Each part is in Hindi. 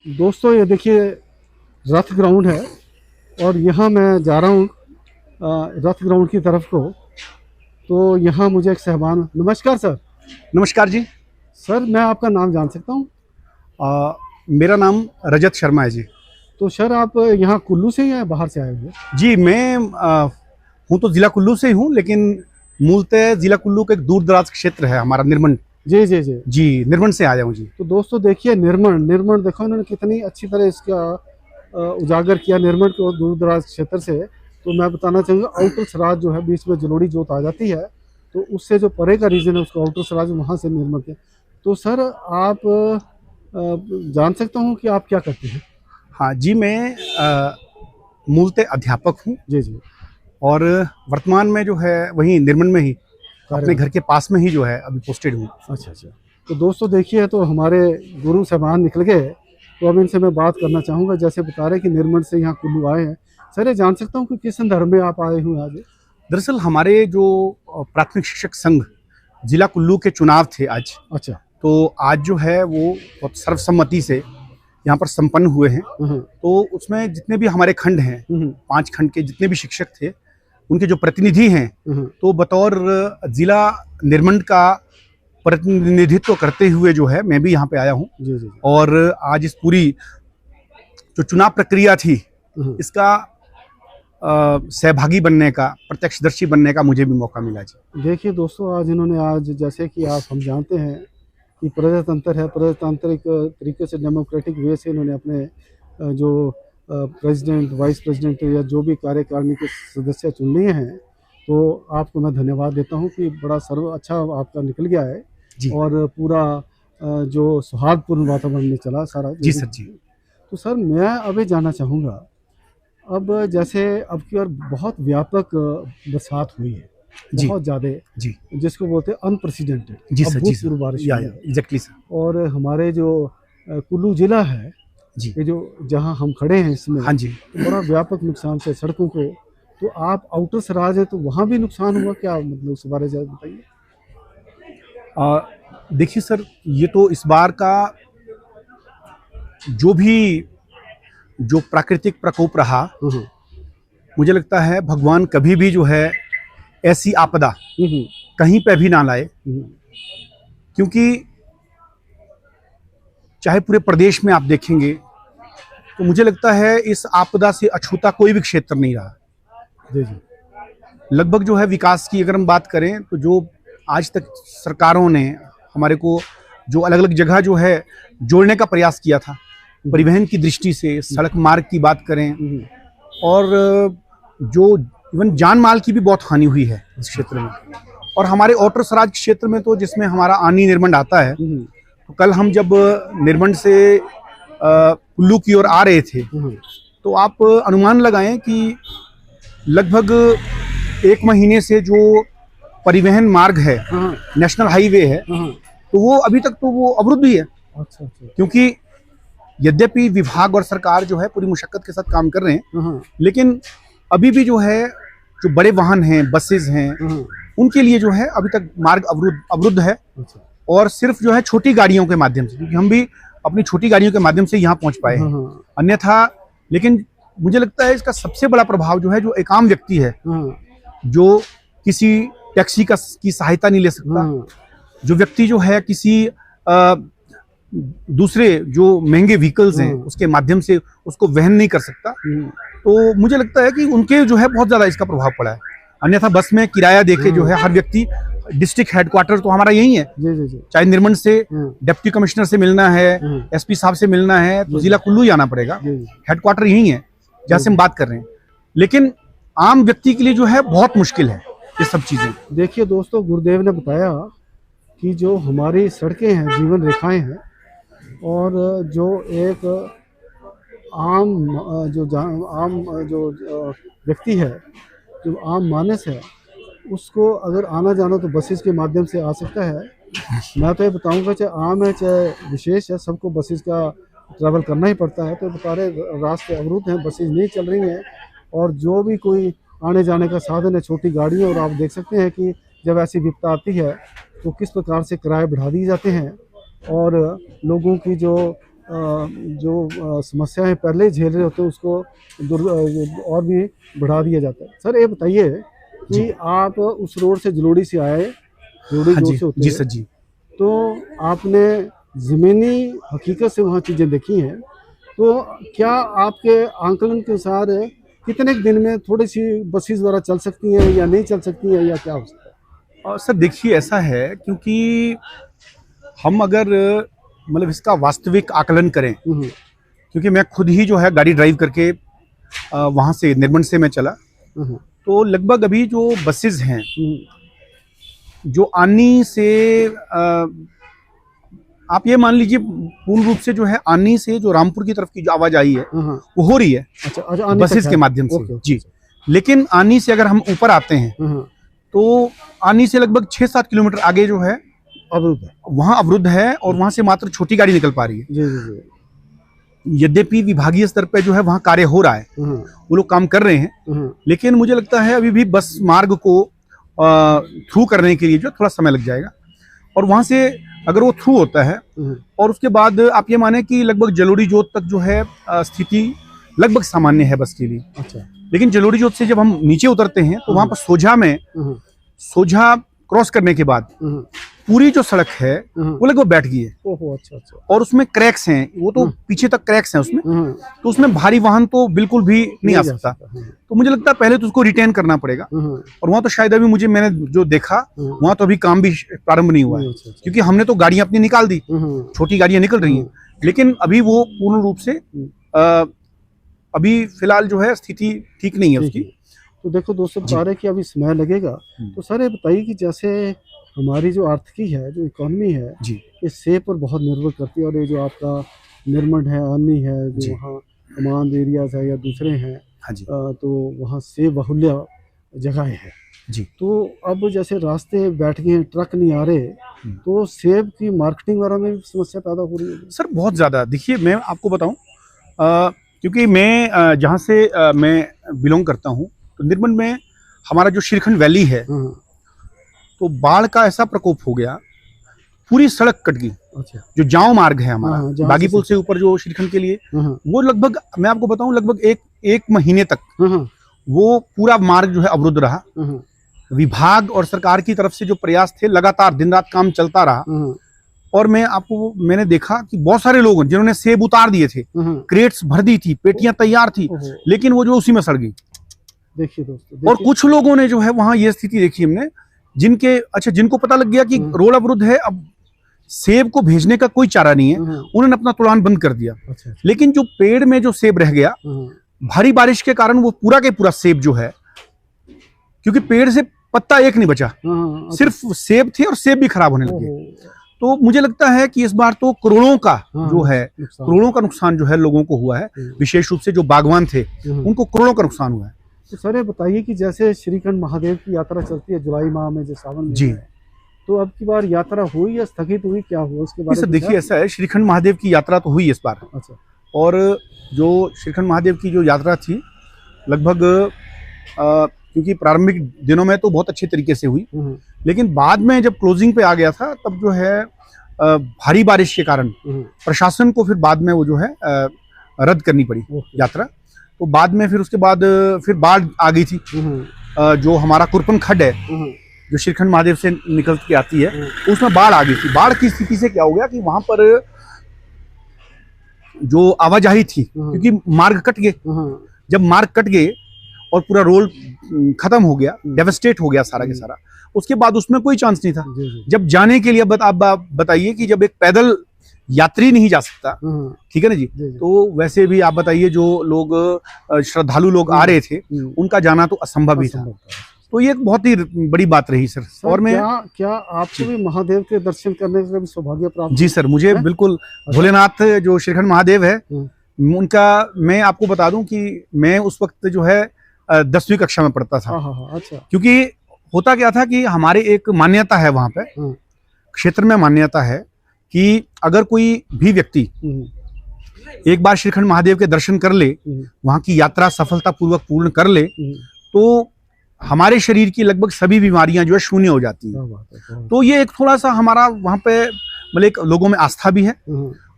दोस्तों ये देखिए रथ ग्राउंड है और यहाँ मैं जा रहा हूँ रथ ग्राउंड की तरफ को। तो यहाँ मुझे एक साहबान, नमस्कार सर। नमस्कार जी। सर मैं आपका नाम जान सकता हूँ? मेरा नाम रजत शर्मा है जी। तो सर आप यहाँ कुल्लू से ही या बाहर से आए हुए? जी मैं हूँ तो ज़िला कुल्लू से ही हूँ, लेकिन मूलतः ज़िला कुल्लू का एक दूर दराज क्षेत्र है हमारा, निर्मंड। जी जी जी जी, निर्मंड से आया हूँ जी। तो दोस्तों देखिए निर्मंड निर्मंड देखो उन्होंने कितनी अच्छी तरह इसका उजागर किया निर्मंड को दूर दराज क्षेत्र से। तो मैं बताना चाहूँगा आउटर सराज जो है बीच में जलोड़ी जोत आ जाती है, तो उससे जो परे का रीजन है उसको आउटर सराज, वहाँ से निर्मंड के। तो सर आप जान सकता हूँ कि आप क्या करते हैं? हाँ जी, मैं मूलतः अध्यापक हूँ जी जी। और वर्तमान में जो है वहीं निर्मंड में ही अपने अरे घर के पास में ही जो है अभी पोस्टेड हूँ। अच्छा अच्छा। तो दोस्तों देखिए तो हमारे गुरु साहबान निकल गए, तो अब इनसे मैं बात करना चाहूँगा। जैसे बता रहे कि निर्मंड से यहाँ कुल्लू आए हैं, सर ये जान सकता हूँ कि किस संदर्भ में आप आए हुए आज? दरअसल हमारे जो प्राथमिक शिक्षक संघ जिला कुल्लू के चुनाव थे आज, अच्छा। तो आज जो है वो बहुत सर्वसम्मति से यहाँ पर संपन्न हुए हैं। तो उसमें जितने भी हमारे खंड हैं, 5 खंड के जितने भी शिक्षक थे, उनके जो प्रतिनिधि हैं, तो बतौर जिला निर्मंड का प्रतिनिधित्व करते हुए जो है मैं भी यहाँ पे आया हूँ। और आज इस पूरी जो चुनाव प्रक्रिया थी इसका सहभागी बनने का, प्रत्यक्षदर्शी बनने का मुझे भी मौका मिला जी। देखिए दोस्तों आज इन्होंने आज जैसे कि आप हम जानते हैं कि प्रजातंत्र है, प्रजातांत्रिक तरीके से डेमोक्रेटिक वे से इन्होंने अपने जो प्रेसिडेंट, वाइस प्रेसिडेंट या जो भी कार्यकारिणी के सदस्य चुन लिए हैं। तो आपको मैं धन्यवाद देता हूं कि बड़ा सर्व अच्छा आपका निकल गया है जी। और पूरा जो सौहार्दपूर्ण वातावरण में चला सारा। जी सर जी। तो सर मैं अभी जानना चाहूँगा, अब जैसे अब की और बहुत व्यापक बरसात हुई है, बहुत ज़्यादा जी, जिसको बोलते हैं अनप्रेसिडेंटेड जी सर, जी सर, बारिश एग्जैक्टली सर। और हमारे जो कुल्लू जिला है जी, ये जो जहां हम खड़े हैं इसमें, हाँ जी, बड़ा व्यापक नुकसान से सड़कों को। तो आप आउटर सराज है तो वहां भी नुकसान हुआ क्या, मतलब उस बारे में बताइए। देखिए सर, ये तो इस बार का जो प्राकृतिक प्रकोप रहा, मुझे लगता है भगवान कभी भी जो है ऐसी आपदा कहीं पे भी ना लाए, क्योंकि चाहे पूरे प्रदेश में आप देखेंगे तो मुझे लगता है इस आपदा से अछूता कोई भी क्षेत्र नहीं रहा। जी जी। लगभग जो है विकास की अगर हम बात करें तो जो आज तक सरकारों ने हमारे को जो अलग अलग जगह जो है जोड़ने का प्रयास किया था, परिवहन की दृष्टि से, सड़क मार्ग की बात करें, और जो इवन जान माल की भी बहुत हानि हुई है इस क्षेत्र में। और हमारे आउटर सराज क्षेत्र में तो जिसमें हमारा आनी निर्मंड आता है, तो कल हम जब निर्मंड से कुल्लू की ओर आ रहे थे तो आप अनुमान लगाएं कि लगभग 1 महीने से जो परिवहन मार्ग है, नेशनल हाईवे है, तो वो अभी तक तो वो अवरुद्ध ही है। अच्छा। क्योंकि यद्यपि विभाग और सरकार जो है पूरी मुशक्कत के साथ काम कर रहे हैं, लेकिन अभी भी जो है जो बड़े वाहन हैं, बसेस हैं, उनके लिए जो है अभी तक मार्ग अवरुद्ध है। और सिर्फ जो है छोटी गाड़ियों के माध्यम से, क्योंकि हम भी अपनी छोटी गाड़ियों के माध्यम से यहाँ पहुँच पाए हैं, अन्यथा। लेकिन मुझे लगता है इसका सबसे बड़ा प्रभाव जो है जो एक आम व्यक्ति है, जो किसी टैक्सी की सहायता नहीं ले सकता, जो व्यक्ति जो है किसी दूसरे जो महंगे व्हीकल्स हैं उसके माध्यम से उसको वहन नहीं कर सकता, तो मुझे लगता है कि उनके जो है बहुत ज्यादा इसका प्रभाव पड़ा है। अन्यथा बस में किराया देके जो है हर व्यक्ति, डिस्ट्रिक्ट हेडक्वार्टर तो हमारा यही है, चाहे निर्मंड से डिप्टी कमिश्नर से मिलना है, एसपी साहब से मिलना है तो जिला कुल्लू ही आना पड़ेगा, हेडक्वार्टर यही है जहाँ से हम बात कर रहे हैं। लेकिन आम व्यक्ति के लिए जो है बहुत मुश्किल है ये सब चीजें। देखिए दोस्तों, गुरुदेव ने बताया कि जो हमारी सड़कें हैं, जीवन रेखाएं हैं, और जो एक आम जो व्यक्ति है, जो आम मानस है, उसको अगर आना जाना तो बसेस के माध्यम से आ सकता है। मैं तो ये बताऊंगा चाहे आम है चाहे विशेष है, सबको बसेस का ट्रैवल करना ही पड़ता है। तो बता रहे रास्ते अवरुद्ध हैं, बसेस नहीं चल रही हैं, और जो भी कोई आने जाने का साधन है छोटी गाड़ी है। और आप देख सकते हैं कि जब ऐसी विपदा आती है तो किस प्रकार से किराए बढ़ा दिए जाते हैं, और लोगों की जो जो समस्याएं पहले झेल रहे होते हैं उसको और भी बढ़ा दिया जाता है। सर ये बताइए कि आप उस रोड से जलोड़ी से आए, जलोड़ी हाँ रोड जी से होते जी हैं, सर जी। तो आपने ज़मीनी हकीकत से वहाँ चीज़ें देखी हैं, तो क्या आपके आंकलन के अनुसार कितने दिन में थोड़ी सी बसेस वगैरह चल सकती हैं या नहीं चल सकती हैं, या क्या हो सकता है? और सर देखिए ऐसा है, क्योंकि हम अगर मतलब इसका वास्तविक आकलन करें, क्योंकि मैं खुद ही जो है गाड़ी ड्राइव करके वहाँ से निर्मंड से मैं चला, तो लगभग अभी जो बसेस हैं जो आनी से आप ये मान लीजिए पूर्ण रूप से जो है आनी से जो रामपुर की तरफ की जो आवाजाही है वो हो रही है अच्छा अच्छा, आने बसेस तक के है। माध्यम से ओके, ओके। जी। लेकिन आनी से अगर हम ऊपर आते हैं तो आनी से लगभग 6-7 किलोमीटर आगे जो है अवरुद्ध है। वहाँ अवरुद्ध है, और वहाँ से मात्र छोटी गाड़ी निकल पा रही है। जी जी जी। यद्यपि विभागीय स्तर पे जो है वहाँ कार्य हो रहा है, वो लोग काम कर रहे हैं, लेकिन मुझे लगता है अभी भी बस मार्ग को थ्रू करने के लिए जो थोड़ा समय लग जाएगा। और वहाँ से अगर वो थ्रू होता है और उसके बाद आप ये माने कि लगभग जलोड़ी जोत तक जो है स्थिति लगभग सामान्य है बस के लिए। अच्छा। लेकिन जलोड़ी जोत से जब हम नीचे उतरते हैं तो वहाँ पर सोझा क्रॉस करने के बाद पूरी जो सड़क है वो लगभग बैठ गई है। ओहो, अच्छा अच्छा। और उसमें क्रैक्स हैं, वो तो पीछे तक क्रैक्स हैं उसमें, तो उसमें भारी वाहन तो बिल्कुल भी नहीं आ सकता। तो मुझे लगता है पहले तो उसको रिटेन करना पड़ेगा। और वहाँ तो शायद अभी मैंने जो देखा वहाँ तो अभी काम भी प्रारंभ नहीं हुआ है, क्योंकि हमने तो गाड़ियां अपनी निकाल दी, छोटी गाड़ियां निकल रही हैं, लेकिन अभी वो पूर्ण रूप से अभी फिलहाल जो है स्थिति ठीक नहीं है उसकी। तो देखो दोस्तों बता रहे कि अभी समय लगेगा, तो सर ये बताइए कि जैसे हमारी जो आर्थिकी है, जो इकोनॉमी है जी, ये सेब पर बहुत निर्भर करती है। और ये जो आपका निर्मंड है, आनी है, जो वहाँ कमांड एरियाज है या दूसरे हैं, हाँ जी, तो वहाँ सेब बहुल्य जगह है जी। तो अब जैसे रास्ते बैठ गए हैं, ट्रक नहीं आ रहे, तो सेब की मार्केटिंग वगैरह में समस्या पैदा हो रही है। सर बहुत ज़्यादा। देखिए मैं आपको बताऊं, क्योंकि मैं जहाँ से मैं बिलोंग करता हूँ, तो निर्मंड में हमारा जो श्रीखंड वैली है, तो बाढ़ का ऐसा प्रकोप हो गया, पूरी सड़क कट गई। अच्छा। जो जाओ मार्ग है हमारा बागीपुल से ऊपर जो श्रीखंड के लिए, वो लगभग मैं आपको बताऊं लगभग एक महीने तक वो पूरा मार्ग जो है अवरुद्ध रहा। विभाग और सरकार की तरफ से जो प्रयास थे, लगातार दिन रात काम चलता रहा। और मैंने देखा कि बहुत सारे लोग जिन्होंने सेब उतार दिए थे, क्रेट्स भर दी थी, पेटियां तैयार थी, लेकिन वो जो उसी में सड़ गई। देखिए दोस्तों, और कुछ लोगों ने जो है वहां ये स्थिति देखी हमने, जिनको पता लग गया कि रोड अवरुद्ध है, अब सेब को भेजने का कोई चारा नहीं है, उन्होंने अपना तुलान बंद कर दिया। अच्छा। लेकिन जो पेड़ में जो सेब रह गया, भारी बारिश के कारण वो पूरा के पूरा सेब जो है, क्योंकि पेड़ से पत्ता एक नहीं बचा, सिर्फ सेब थे और सेब भी खराब होने लगे। तो मुझे लगता है कि इस बार तो करोड़ों का नुकसान जो है लोगों को हुआ है, विशेष रूप से जो बागवान थे उनको करोड़ों का नुकसान हुआ है। तो सर ये बताइए कि जैसे श्रीखंड महादेव की यात्रा चलती है जुलाई माह में, जो सावन में जी, तो अब की बार यात्रा हुई या स्थगित हुई, क्या हुआ उसके बारे में? देखिए ऐसा है, श्रीखंड महादेव की यात्रा तो हुई इस बार। अच्छा। और जो श्रीखंड महादेव की जो यात्रा थी लगभग क्योंकि प्रारंभिक दिनों में तो बहुत अच्छे तरीके से हुई, लेकिन बाद में जब क्लोजिंग पे आ गया था तब जो है भारी बारिश के कारण प्रशासन को फिर बाद में वो जो है रद्द करनी पड़ी यात्रा। तो बाद में फिर उसके बाद फिर बाढ़ आ गई थी। जो हमारा कुरपन खड्ड है जो श्रीखंड महादेव से निकल के आती है, उसमें बाढ़ आ गई थी। बाढ़ की स्थिति से क्या हो गया कि वहां पर जो आवाजाही थी, क्योंकि मार्ग कट गए, जब मार्ग कट गए और पूरा रोड खत्म हो गया, डेवस्टेट हो गया सारा के सारा, उसके बाद उसमें कोई चांस नहीं था। जब जाने के लिए आप बताइए कि जब एक पैदल यात्री नहीं जा सकता, ठीक है ना जी, तो वैसे भी आप बताइए जो लोग श्रद्धालु लोग आ रहे थे उनका जाना तो असंभव ही था। तो ये एक बहुत ही बड़ी बात रही सर। और मैं क्या आपको भी महादेव के दर्शन करने का भी सौभाग्य प्राप्त? जी सर, मुझे बिल्कुल भोलेनाथ जो श्रीखंड महादेव है उनका, मैं आपको बता दूं कि मैं उस वक्त जो है 10वीं कक्षा में पढ़ता था। अच्छा। क्योंकि होता क्या था कि हमारे एक मान्यता है वहां पे क्षेत्र में, मान्यता है कि अगर कोई भी व्यक्ति एक बार श्रीखंड महादेव के दर्शन कर ले, वहां की यात्रा सफलतापूर्वक पूर्ण कर ले, तो हमारे शरीर की लगभग सभी बीमारियां जो है शून्य हो जाती हैं। तो ये एक थोड़ा सा हमारा वहां पे मतलब एक लोगों में आस्था भी है।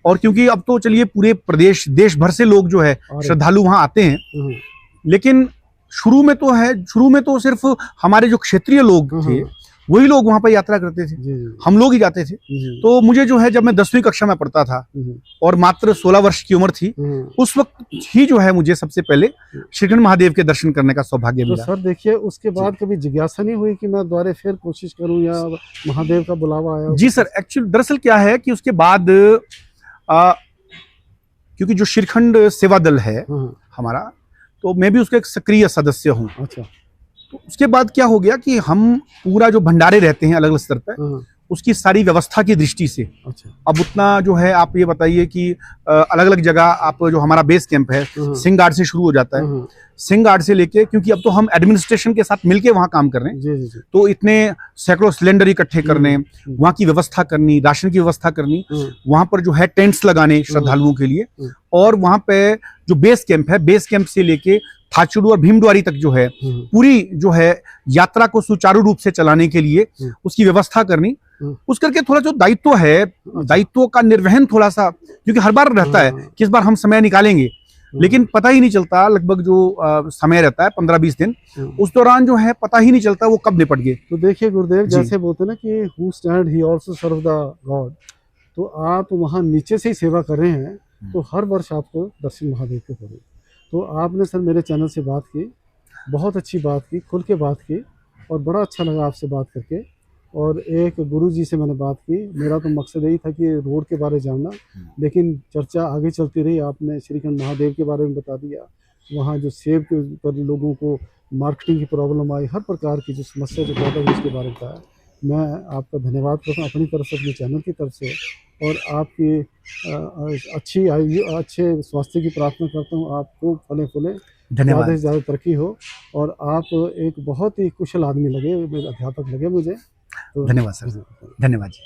और क्योंकि अब तो चलिए पूरे प्रदेश देश भर से लोग जो है श्रद्धालु वहां आते हैं, लेकिन शुरू में तो सिर्फ हमारे जो क्षेत्रीय लोग थे वही लोग वहां पर यात्रा करते थे, हम लोग ही जाते थे। तो मुझे जो है, जब मैं 10वीं कक्षा में पढ़ता था और मात्र 16 वर्ष की उम्र थी, उस वक्त ही जो है मुझे सबसे पहले श्रीखंड महादेव के दर्शन करने का सौभाग्य मिला। तो सर देखिए, उसके बाद कभी जिज्ञासा नहीं हुई कि मैं दोबारा फिर कोशिश करूं, या महादेव का बुलावा आया? जी सर, एक्चुअली दरअसल क्या है कि उसके बाद क्योंकि जो श्रीखंड सेवा दल है हमारा, तो मैं भी उसका एक सक्रिय सदस्य हूँ। अच्छा। तो उसके बाद क्या हो गया कि हम पूरा जो भंडारे रहते हैं अलग अलग स्तर पर, उसकी सारी व्यवस्था की दृष्टि से, अच्छा, अब उतना जो है, आप ये बताइए कि अलग अलग जगह आप जो हमारा बेस कैंप है सिंह गार्ड से शुरू हो जाता है, सिंह गार्ड से लेके, क्योंकि अब तो हम एडमिनिस्ट्रेशन के साथ मिलके वहां काम कर रहे हैं, जी। तो इतने सैकड़ों सिलेंडर इकट्ठे करने, वहां की व्यवस्था करनी, राशन की व्यवस्था करनी, वहां पर जो है टेंट्स लगाने श्रद्धालुओं के लिए, और वहां पे जो बेस कैंप है, बेस कैंप से लेके थाचुड़ू और भीमद्वारी तक जो है पूरी जो है यात्रा को सुचारू रूप से चलाने के लिए उसकी व्यवस्था करनी। उस करके थोड़ा जो दायित्व है, दायित्व का निर्वहन थोड़ा सा, क्योंकि हर बार रहता है कि इस बार हम समय निकालेंगे, लेकिन पता ही नहीं चलता, लगभग जो समय रहता है 15-20 दिन, उस दौरान जो है पता ही नहीं चलता वो कब निपट गए। तो देखिए गुरुदेव, जैसे बोलते ना कि who stand he also serve the God, तो आप वहाँ नीचे से ही सेवा कर रहे हैं, तो हर वर्ष आपको दर्शन महादेव के होंगे। तो आपने सर मेरे चैनल से बात की, बहुत अच्छी बात की, खुल के बात की, और बड़ा अच्छा लगा आपसे बात करके। और एक गुरुजी से मैंने बात की, मेरा तो मकसद यही था कि रोड के बारे में जानना, लेकिन चर्चा आगे चलती रही। आपने श्रीखंड महादेव के बारे में बता दिया, वहाँ जो सेब के पर लोगों को मार्केटिंग की प्रॉब्लम आई, हर प्रकार की जो समस्या जो पैदा हुई उसके बारे में बताया। मैं आपका धन्यवाद करता हूँ अपनी तरफ से, अपने चैनल की तरफ से, और आपकी अच्छी आयु, अच्छे स्वास्थ्य की प्रार्थना करता हूँ। आपको फले फूले, ज़्यादा से ज़्यादा तरक्की हो, और आप एक बहुत ही कुशल आदमी लगे, अध्यापक लगे मुझे। तो धन्यवाद सर, धन्यवाद जी।